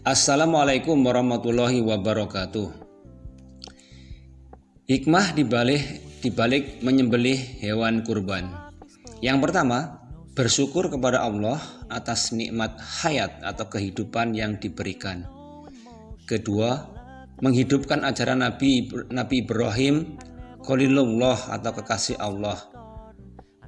Assalamualaikum warahmatullahi wabarakatuh. Hikmah dibalik menyembelih hewan kurban. Yang pertama, bersyukur kepada Allah atas nikmat hayat atau kehidupan yang diberikan. Kedua, menghidupkan ajaran Nabi Ibrahim Khalilullah atau kekasih Allah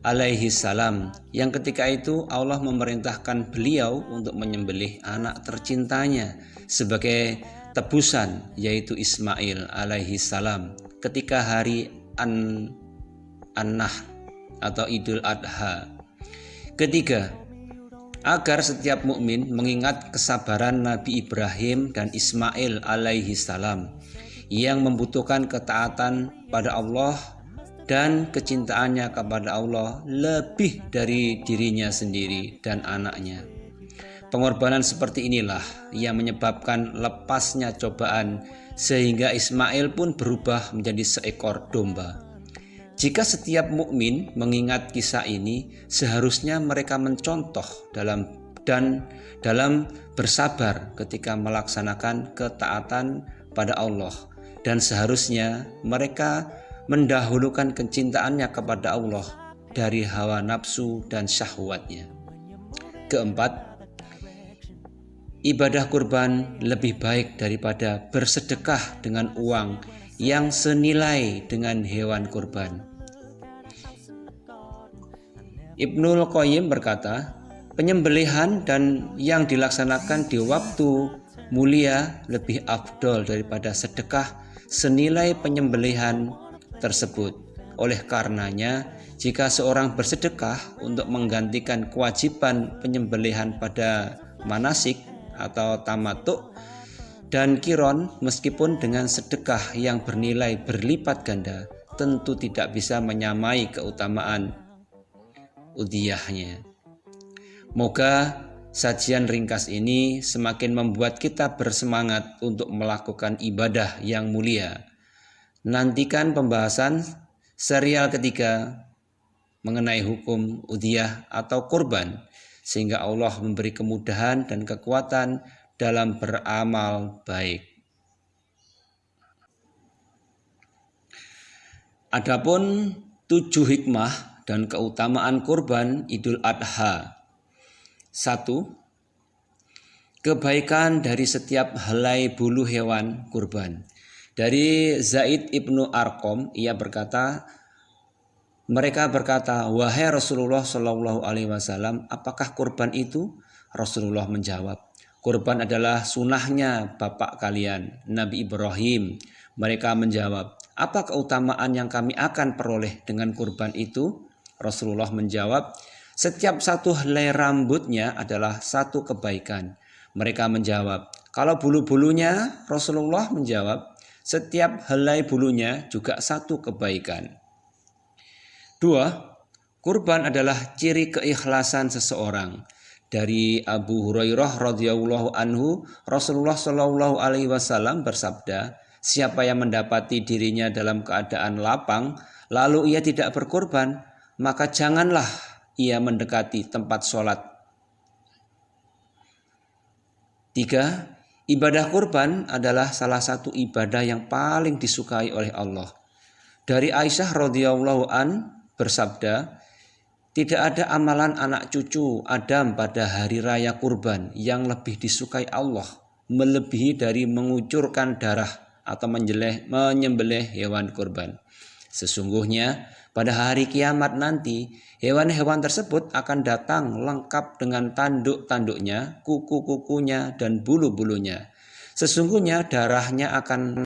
alaihi salam, yang ketika itu Allah memerintahkan beliau untuk menyembelih anak tercintanya sebagai tebusan, yaitu Ismail alaihi salam ketika hari An-Nahr atau Idul Adha. Ketiga, agar setiap mukmin mengingat kesabaran Nabi Ibrahim dan Ismail alaihi salam yang membutuhkan ketaatan pada Allah dan kecintaannya kepada Allah lebih dari dirinya sendiri dan anaknya. Pengorbanan seperti inilah yang menyebabkan lepasnya cobaan sehingga Ismail pun berubah menjadi seekor domba. Jika setiap mukmin mengingat kisah ini, seharusnya mereka mencontoh dalam bersabar ketika melaksanakan ketaatan pada Allah, dan seharusnya mereka mendahulukan kecintaannya kepada Allah dari hawa nafsu dan syahwatnya. Keempat, ibadah kurban lebih baik daripada bersedekah dengan uang yang senilai dengan hewan kurban. Ibnul Qayyim berkata, penyembelihan dan yang dilaksanakan di waktu mulia lebih afdol daripada sedekah senilai penyembelihan tersebut. Oleh karenanya, jika seorang bersedekah untuk menggantikan kewajiban penyembelihan pada manasik atau tamattu dan kiron, meskipun dengan sedekah yang bernilai berlipat ganda, tentu tidak bisa menyamai keutamaan udhiyahnya. Moga sajian ringkas ini semakin membuat kita bersemangat untuk melakukan ibadah yang mulia. Nantikan pembahasan serial ketiga mengenai hukum udhiyah atau kurban, sehingga Allah memberi kemudahan dan kekuatan dalam beramal baik. Adapun 7 hikmah dan keutamaan kurban Idul Adha. 1. Kebaikan dari setiap helai bulu hewan kurban. Dari Zaid ibnu Arqam, ia berkata, mereka berkata, wahai Rasulullah Shallallahu Alaihi Wasallam, apakah kurban itu? Rasulullah menjawab, kurban adalah sunahnya bapak kalian, Nabi Ibrahim. Mereka menjawab, apa keutamaan yang kami akan peroleh dengan kurban itu? Rasulullah menjawab, setiap satu helai rambutnya adalah satu kebaikan. Mereka menjawab, kalau bulu-bulunya? Rasulullah menjawab, setiap helai bulunya juga satu kebaikan. 2. Kurban adalah ciri keikhlasan seseorang. Dari Abu Hurairah radhiyallahu anhu, Rasulullah shallallahu alaihi wasallam bersabda, siapa yang mendapati dirinya dalam keadaan lapang, lalu ia tidak berkurban, maka janganlah ia mendekati tempat sholat. 3. Ibadah kurban adalah salah satu ibadah yang paling disukai oleh Allah. Dari Aisyah radhiyallahu an bersabda, tidak ada amalan anak cucu Adam pada hari raya kurban yang lebih disukai Allah melebihi dari mengucurkan darah atau menyembelih hewan kurban. Sesungguhnya pada hari kiamat nanti, hewan-hewan tersebut akan datang lengkap dengan tanduk-tanduknya, kuku-kukunya, dan bulu-bulunya. Sesungguhnya darahnya akan